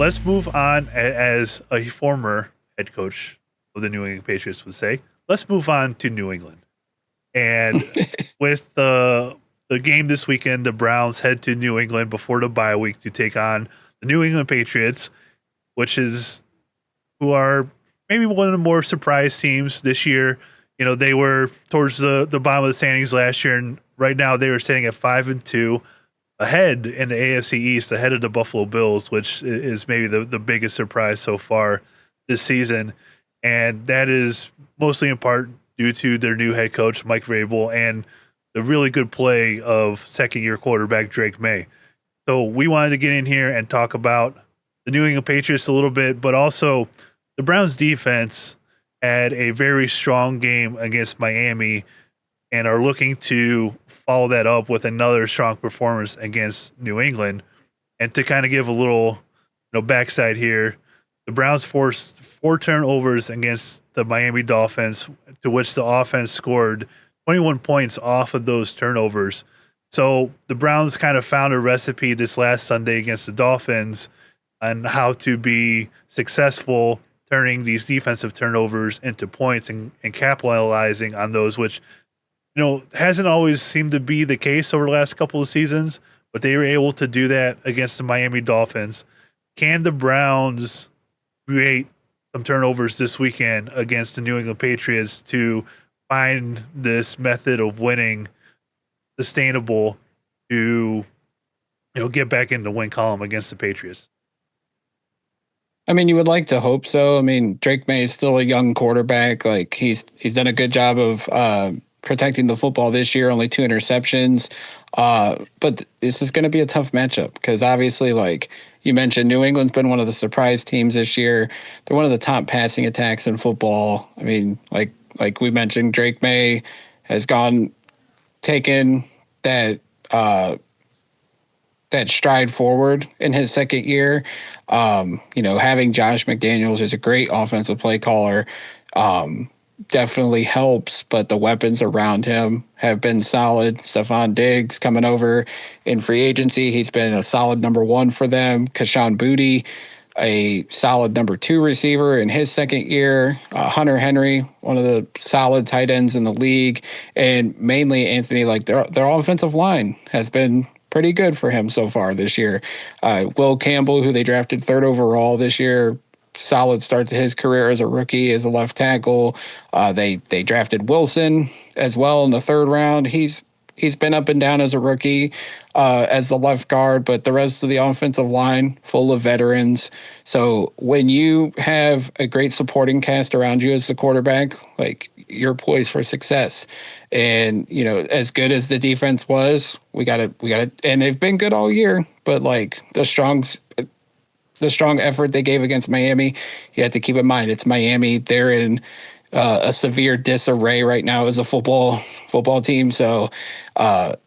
let's move on. As a former head coach of the New England Patriots would say, let's move on to New England. And with the game this weekend, the Browns head to New England before the bye week to take on the New England Patriots, who are maybe one of the more surprise teams this year. You know, they were towards the bottom of the standings last year, and right now they were sitting at 5-2, ahead in the AFC East, ahead of the Buffalo Bills, which is maybe the biggest surprise so far this season. And that is mostly in part due to their new head coach, Mike Vrabel, and the really good play of second-year quarterback Drake Maye. So we wanted to get in here and talk about the New England Patriots a little bit, but also the Browns defense had a very strong game against Miami and are looking to follow that up with another strong performance against New England. And to kind of give a little backside here, the Browns forced 4 turnovers against the Miami Dolphins, to which the offense scored 21 points off of those turnovers. So the Browns kind of found a recipe this last Sunday against the Dolphins on how to be successful turning these defensive turnovers into points and capitalizing on those, which hasn't always seemed to be the case over the last couple of seasons, but they were able to do that against the Miami Dolphins. Can the Browns create some turnovers this weekend against the New England Patriots to find this method of winning sustainable to get back in the win column against the Patriots? I mean, you would like to hope so. I mean, Drake Maye is still a young quarterback. Like he's done a good job of protecting the football this year, only 2 interceptions. But this is going to be a tough matchup because obviously, like you mentioned, New England's been one of the surprise teams this year. They're one of the top passing attacks in football. I mean, like we mentioned, Drake Maye has taken that stride forward in his second year. Having Josh McDaniels is a great offensive play caller. Definitely helps, but the weapons around him have been solid. Stephon Diggs coming over in free agency. He's been a solid number 1 for them. Quinshon Judkins, a solid number 2 receiver in his second year. Hunter Henry, one of the solid tight ends in the league. And mainly, Anthony, like their offensive line has been pretty good for him so far this year. Will Campbell, who they drafted 3rd overall this year, solid start to his career as a rookie as a left tackle. They drafted Wilson as well in the 3rd round. He's been up and down as a rookie as the left guard, but the rest of the offensive line full of veterans. So when you have a great supporting cast around you as the quarterback, like you're poised for success. And as good as the defense was, we got to, and they've been good all year. But like the strong effort they gave against Miami, you have to keep in mind it's Miami. They're in a severe disarray right now as a football team. So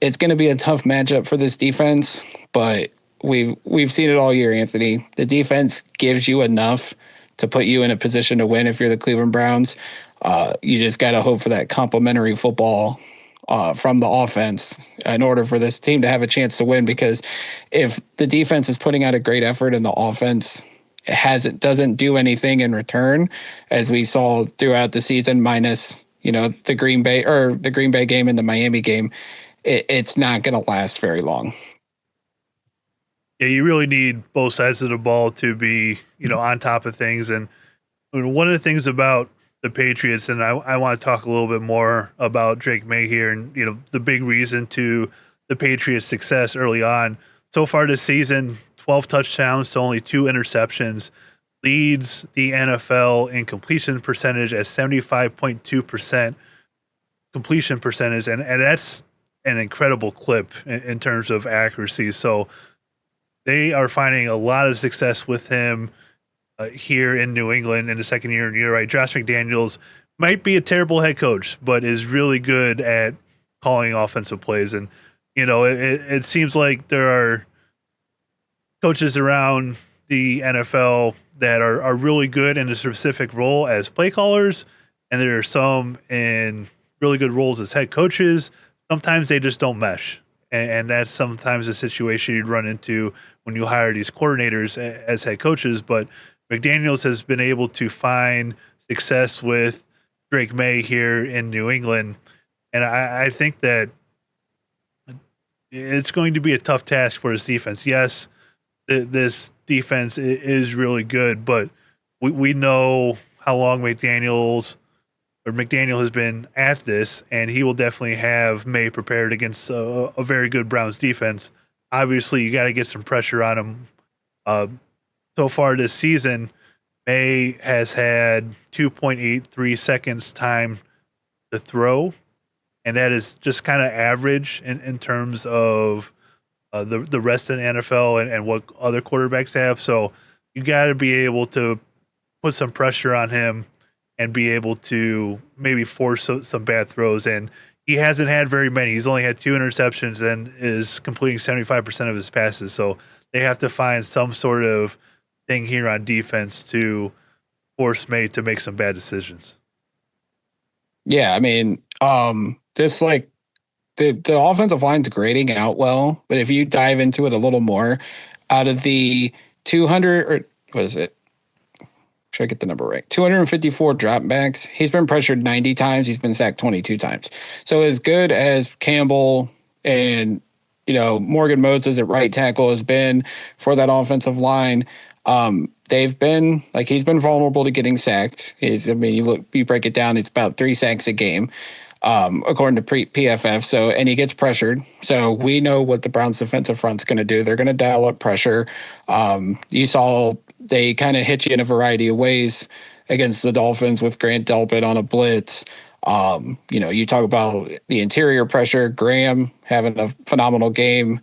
it's going to be a tough matchup for this defense. But we've seen it all year, Anthony. The defense gives you enough to put you in a position to win if you're the Cleveland Browns. You just got to hope for that complementary football from the offense in order for this team to have a chance to win, because if the defense is putting out a great effort and the offense doesn't do anything in return, as we saw throughout the season, minus the Green Bay game and the Miami game, it's not going to last very long. Yeah, you really need both sides of the ball to be on top of things. And one of the things about the Patriots, and I want to talk a little bit more about Drake Maye here, and the big reason to the Patriots' success early on. So far this season, 12 touchdowns to only 2 interceptions, leads the NFL in completion percentage at 75.2% completion percentage, and that's an incredible clip in terms of accuracy. So they are finding a lot of success with him here in New England in the second year. And you're right, Josh McDaniels might be a terrible head coach, but is really good at calling offensive plays. And, it seems like there are coaches around the NFL that are really good in a specific role as play callers, and there are some in really good roles as head coaches. Sometimes they just don't mesh. And that's sometimes a situation you'd run into when you hire these coordinators as head coaches. But McDaniels has been able to find success with Drake Maye here in New England. And I think that it's going to be a tough task for his defense. Yes, this defense is really good, but we know how long McDaniel has been at this, and he will definitely have Maye prepared against a very good Browns defense. Obviously, you got to get some pressure on him. So far this season, Maye has had 2.83 seconds time to throw, and that is just kind of average in terms of the rest of the NFL and what other quarterbacks have. So you got to be able to put some pressure on him and be able to maybe force some bad throws. And he hasn't had very many. He's only had 2 interceptions and is completing 75% of his passes. So they have to find some sort of thing here on defense to force Maye to make some bad decisions. Yeah, I mean, just like the offensive line's grading out well, but if you dive into it a little more, out of the 200 or what is it? Should I get the number right? 254 dropbacks. He's been pressured 90 times. He's been sacked 22 times. So as good as Campbell and Morgan Moses at right tackle has been for that offensive line, they've been he's been vulnerable to getting sacked. You break it down, it's about 3 sacks a game, according to PFF. So, and he gets pressured. So we know what the Browns defensive front's going to do. They're going to dial up pressure. You saw they kind of hit you in a variety of ways against the Dolphins with Grant Delpit on a blitz. You talk about the interior pressure. Graham having a phenomenal game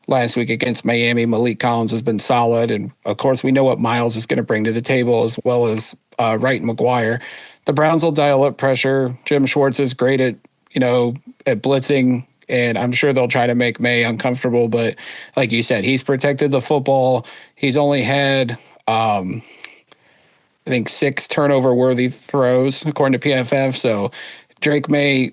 last week against Miami. Malik Collins has been solid. And of course, we know what Miles is going to bring to the table, as well as Wright and McGuire. The Browns will dial up pressure. Jim Schwartz is great at blitzing, and I'm sure they'll try to make Maye uncomfortable. But like you said, he's protected the football. He's only had, I think, 6 turnover-worthy throws, according to PFF. So Drake Maye,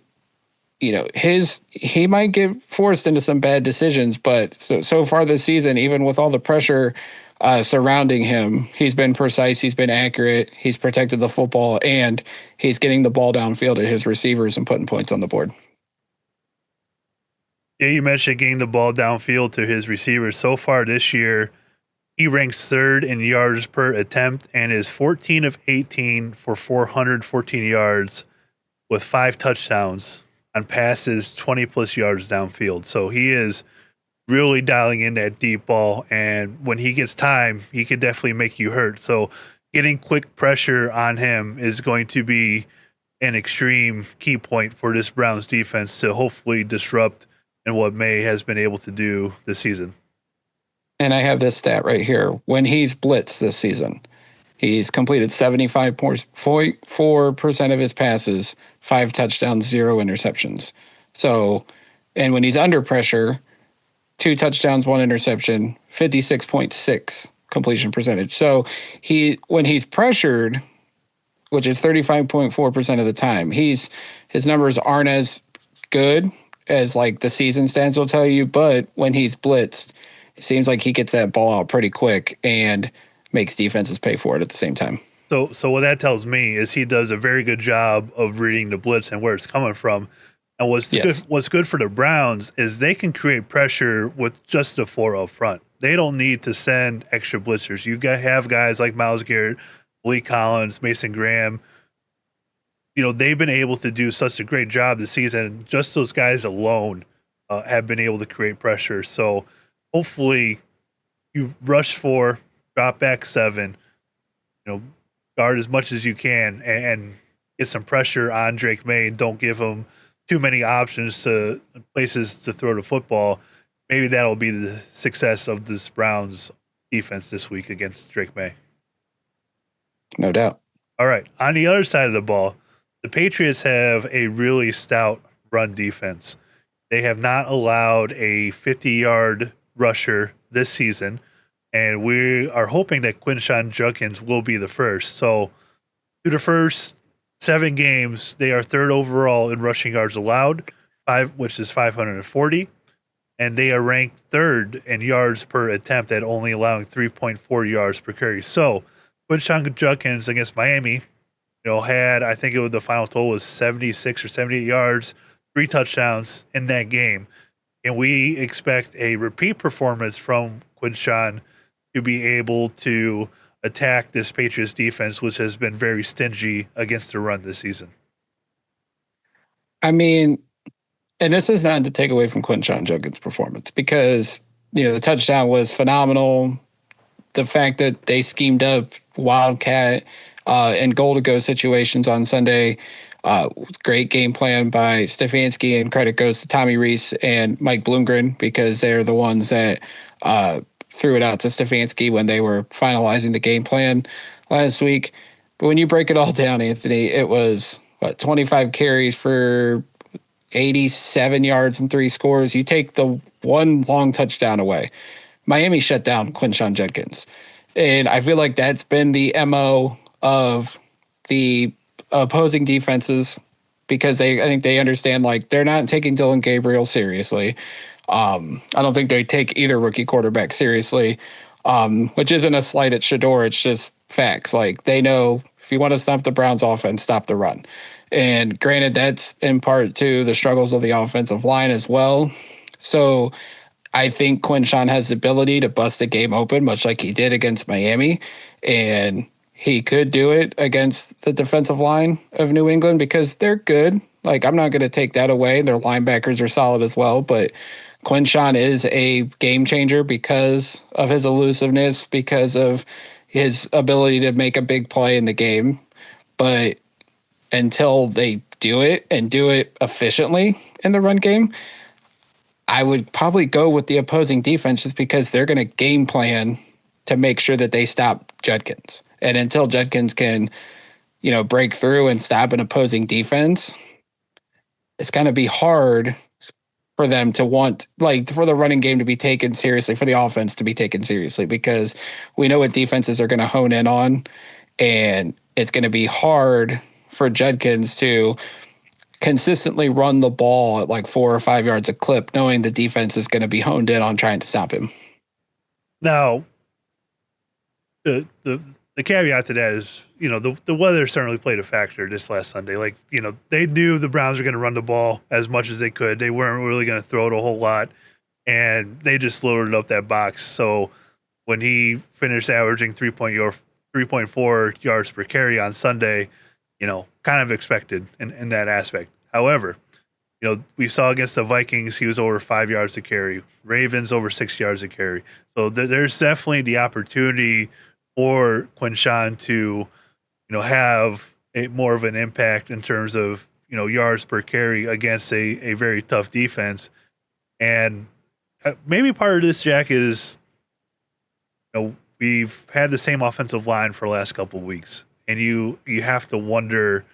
he might get forced into some bad decisions, but so far this season, even with all the pressure surrounding him, he's been precise, he's been accurate, he's protected the football, and he's getting the ball downfield at his receivers and putting points on the board. Yeah, you mentioned getting the ball downfield to his receivers. So far this year, he ranks 3rd in yards per attempt and is 14 of 18 for 414 yards with 5 touchdowns on passes 20-plus yards downfield. So he is really dialing in that deep ball, and when he gets time, he can definitely make you hurt. So getting quick pressure on him is going to be an extreme key point for this Browns defense to hopefully disrupt and what Maye has been able to do this season. And I have this stat right here. When he's blitzed this season, he's completed 75.4% of his passes, 5 touchdowns, 0 interceptions. So, and when he's under pressure, 2 touchdowns, 1 interception, 56.6 completion percentage. So when he's pressured, which is 35.4% of the time, his numbers aren't as good as the season stats will tell you, but when he's blitzed, it seems like he gets that ball out pretty quick and makes defenses pay for it at the same time. So what that tells me is he does a very good job of reading the blitz and where it's coming from. And what's good for the Browns is they can create pressure with just the 4 up front. They don't need to send extra blitzers. You have guys like Myles Garrett, Malik Collins, Mason Graham. They've been able to do such a great job this season. Just those guys alone have been able to create pressure. So hopefully you rush 4, drop back 7, guard as much as you can and get some pressure on Drake Maye and don't give him too many options to places to throw the football. Maybe that'll be the success of this Browns defense this week against Drake Maye. No doubt. All right. On the other side of the ball, the Patriots have a really stout run defense. They have not allowed a 50-yard rusher this season, and we are hoping that Quinshon Judkins will be the first. So through the first 7 games, they are 3rd overall in rushing yards allowed, which is 540. and they are ranked third in yards per attempt at only allowing 3.4 yards per carry. So Quinshon Judkins against Miami, had, I think the final total was 76 or 78 yards, 3 touchdowns in that game. And we expect a repeat performance from Quinshon to be able to attack this Patriots defense, which has been very stingy against the run this season. I mean, and this is not to take away from Quinshon Judkins' performance because, the touchdown was phenomenal. The fact that they schemed up Wildcat and goal-to-go situations on Sunday, great game plan by Stefanski, and credit goes to Tommy Rees and Mike Bloomgren because they're the ones that threw it out to Stefanski when they were finalizing the game plan last week. But when you break it all down, Anthony, it was 25 carries for 87 yards and 3 scores. You take the one long touchdown away. Miami shut down Quinshon Judkins. And I feel like that's been the MO of the opposing defenses because I think they understand they're not taking Dylan Gabriel seriously. I don't think they take either rookie quarterback seriously, which isn't a slight at Shador. It's just facts. They know if you want to stop the Browns offense, stop the run. And granted, that's in part to the struggles of the offensive line as well. So I think Quinshon has the ability to bust a game open, much like he did against Miami. And he could do it against the defensive line of New England because they're good. I'm not going to take that away. Their linebackers are solid as well, but Quinshon is a game changer because of his elusiveness, because of his ability to make a big play in the game. But until they do it and do it efficiently in the run game, I would probably go with the opposing defense just because they're going to game plan to make sure that they stop Judkins. And until Judkins can, break through and stop an opposing defense, it's going to be hard for them to want, for the running game to be taken seriously, for the offense to be taken seriously, because we know what defenses are going to hone in on. And it's going to be hard for Judkins to consistently run the ball at 4 or 5 yards a clip, knowing the defense is going to be honed in on trying to stop him. Now, the caveat to that is, the weather certainly played a factor this last Sunday. They knew the Browns were going to run the ball as much as they could. They weren't really going to throw it a whole lot, and they just loaded up that box. So when he finished averaging 3.4 yards per carry on Sunday, kind of expected in that aspect. However, we saw against the Vikings, he was over 5 yards to carry. Ravens over 6 yards to carry. So there's definitely the opportunity for Quinshon to, have more of an impact in terms of, yards per carry against a very tough defense. And maybe part of this, Jack, is, we've had the same offensive line for the last couple of weeks. And you have to wonder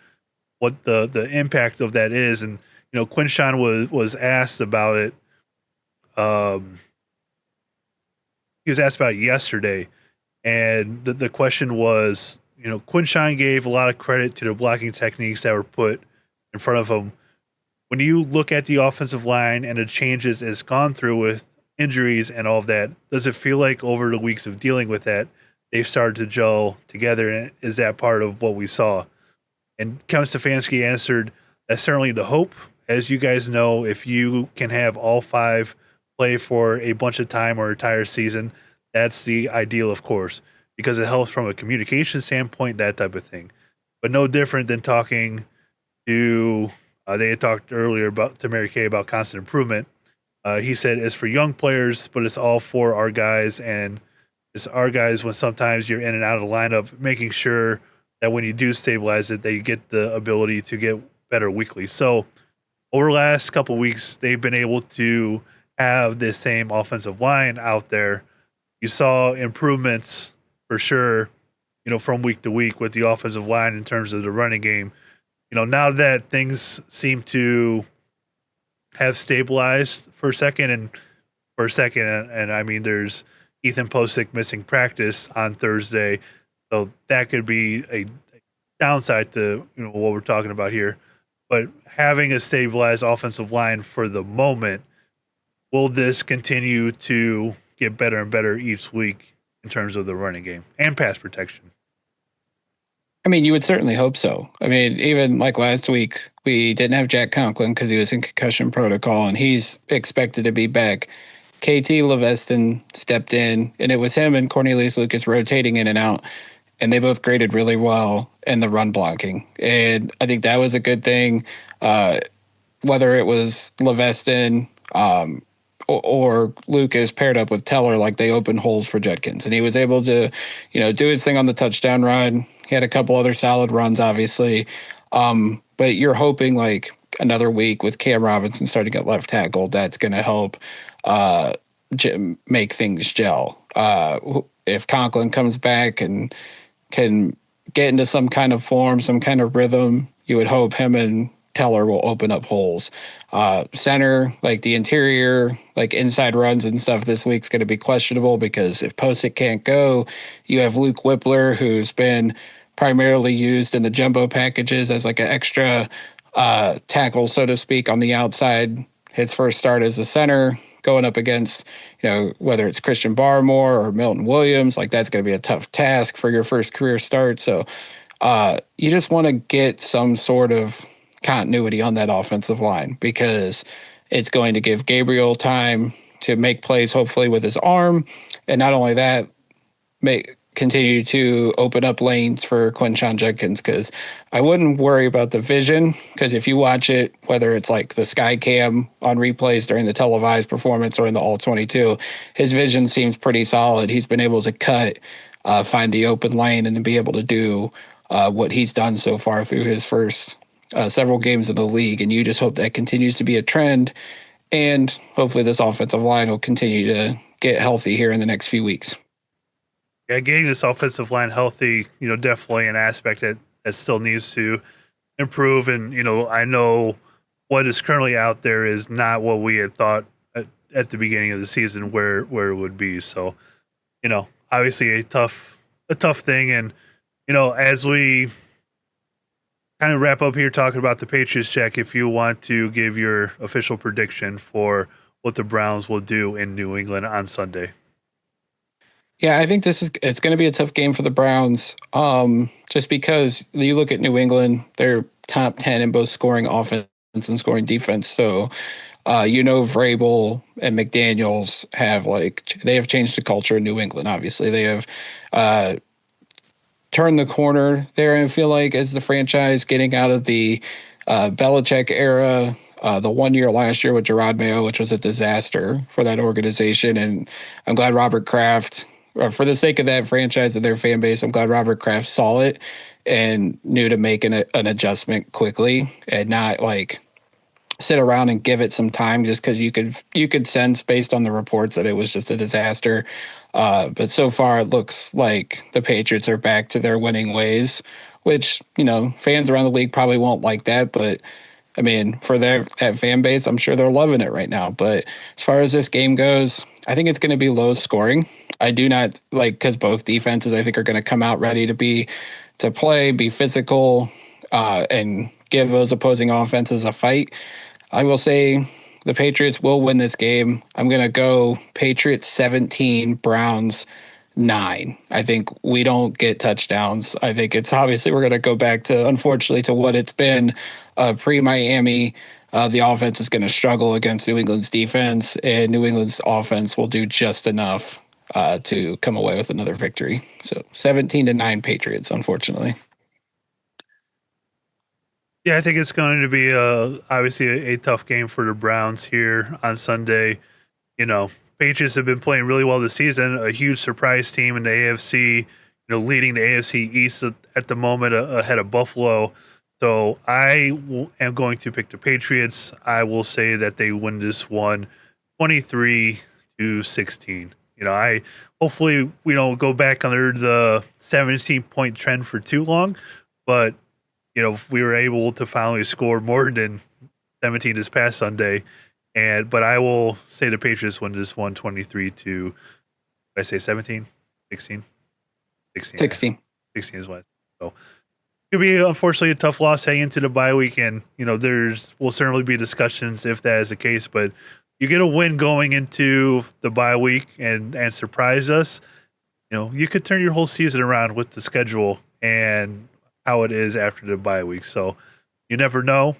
what the impact of that is. And, Quinshon was asked about it. He was asked about it yesterday. And the question was, Quinshon gave a lot of credit to the blocking techniques that were put in front of him. When you look at the offensive line and the changes it's gone through with injuries and all of that, does it feel like over the weeks of dealing with that, they've started to gel together? And is that part of what we saw? And Kevin Stefanski answered, that's certainly the hope. As you guys know, if you can have all 5 play for a bunch of time or entire season, that's the ideal, of course, because it helps from a communication standpoint, that type of thing. But no different than talking to, they had talked earlier to Mary Kay about constant improvement. He said it's for young players, but it's all for our guys. And it's our guys when sometimes you're in and out of the lineup, making sure that when you do stabilize it, that you get the ability to get better weekly. So over the last couple of weeks, they've been able to have this same offensive line out there. You saw improvements for sure, from week to week with the offensive line in terms of the running game. Now that things seem to have stabilized for a second, and I mean, there's Ethan Posick missing practice on Thursday, so that could be a downside to what we're talking about here. But having a stabilized offensive line for the moment will this continue to get better and better each week in terms of the running game and pass protection? I mean, you would certainly hope so. I mean, even like last week, we didn't have Jack Conklin because he was in concussion protocol, and he's expected to be back. KT Leveston stepped in, and it was him and Cornelius Lucas rotating in and out, and they both graded really well in the run blocking. And I think that was a good thing. Whether it was Leveston or Lucas paired up with Teller, like they opened holes for Judkins, and he was able to, do his thing on the touchdown run. He had a couple other solid runs, obviously. But you're hoping like another week with Cam Robinson starting at left tackle, that's going to help make things gel. If Conklin comes back and can get into some kind of form, some kind of rhythm, you would hope him and Teller will open up holes. Center, like the interior, like inside runs and stuff this week's going to be questionable because if Posick can't go, you have Luke Whippler, who's been primarily used in the jumbo packages as like an extra tackle, so to speak, on the outside. His first start as a center going up against, whether it's Christian Barmore or Milton Williams, like that's going to be a tough task for your first career start. So you just want to get some sort of continuity on that offensive line because it's going to give Gabriel time to make plays, hopefully with his arm. And not only that, continue to open up lanes for Quinshon Judkins, because I wouldn't worry about the vision, because if you watch it, whether it's like the sky cam on replays during the televised performance or in the all-22, his vision seems pretty solid. He's been able to cut, find the open lane, and then be able to do what he's done so far through his first several games in the league, and you just hope that continues to be a trend, and hopefully this offensive line will continue to get healthy here in the next few weeks. Yeah, getting this offensive line healthy, definitely an aspect that still needs to improve. And, I know what is currently out there is not what we had thought at the beginning of the season where it would be. So, obviously a tough thing. And, as we kind of wrap up here talking about the Patriots, Jack, if you want to give your official prediction for what the Browns will do in New England on Sunday. Yeah, I think it's going to be a tough game for the Browns, just because you look at New England, they're top 10 in both scoring offense and scoring defense. So, Vrabel and McDaniels they have changed the culture in New England. Obviously, they have turned the corner there, I feel like, as the franchise getting out of the Belichick era. The 1 year last year with Gerard Mayo, which was a disaster for that organization. And I'm glad Robert Kraft, for the sake of that franchise and their fan base, I'm glad Robert Kraft saw it and knew to make an adjustment quickly and not like sit around and give it some time, just because you could sense based on the reports that it was just a disaster. But so far it looks like the Patriots are back to their winning ways, which, fans around the league probably won't like that, but I mean, for that fan base, I'm sure they're loving it right now. But as far as this game goes, I think it's going to be low scoring. I do not because both defenses, I think, are going to come out ready to play, be physical, and give those opposing offenses a fight. I will say the Patriots will win this game. I'm going to go Patriots 17, Browns 9. I think we don't get touchdowns. I think it's obviously we're going to go back to, unfortunately, to what it's been pre-Miami. The offense is going to struggle against New England's defense, and New England's offense will do just enough to come away with another victory. So 17-9 Patriots, unfortunately. Yeah, I think it's going to be obviously a tough game for the Browns here on Sunday. Patriots have been playing really well this season, a huge surprise team in the AFC, leading the AFC East at the moment ahead of Buffalo. So I am going to pick the Patriots. I will say that they win this one 23-16. Hopefully we don't go back under the 17-point trend for too long, but we were able to finally score more than 17 this past Sunday. But I will say the Patriots win this one 23 to, did I say 17? 16? 16. 16. 16 is what. So it could be, unfortunately, a tough loss heading into the bye week. And, will certainly be discussions if that is the case. But you get a win going into the bye week and surprise us, you could turn your whole season around with the schedule and how it is after the bye week. So you never know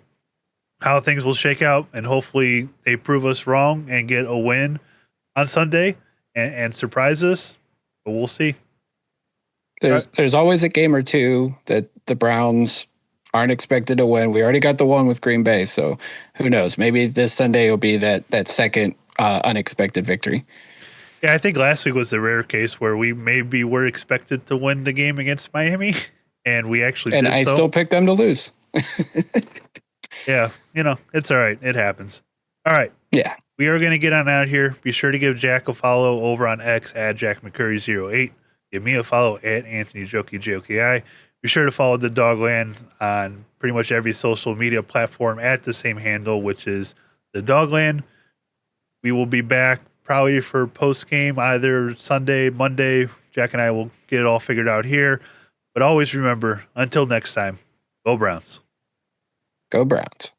how things will shake out, and hopefully they prove us wrong and get a win on Sunday and surprise us. But we'll see. There's always a game or two that the Browns aren't expected to win. We already got the one with Green Bay, so who knows? Maybe this Sunday will be that second unexpected victory. Yeah, I think last week was the rare case where we maybe were expected to win the game against Miami, and we actually did. And I still picked them to lose. Yeah, it's all right. It happens. All right. Yeah. We are going to get on out here. Be sure to give Jack a follow over on X at JackMcCurry08. Give me a follow at Anthony Joki, Joki. Be sure to follow the Dawgland on pretty much every social media platform at the same handle, which is the Dawgland. We will be back probably for post-game either Sunday, Monday. Jack and I will get it all figured out here. But always remember, until next time, go Browns. Go Browns.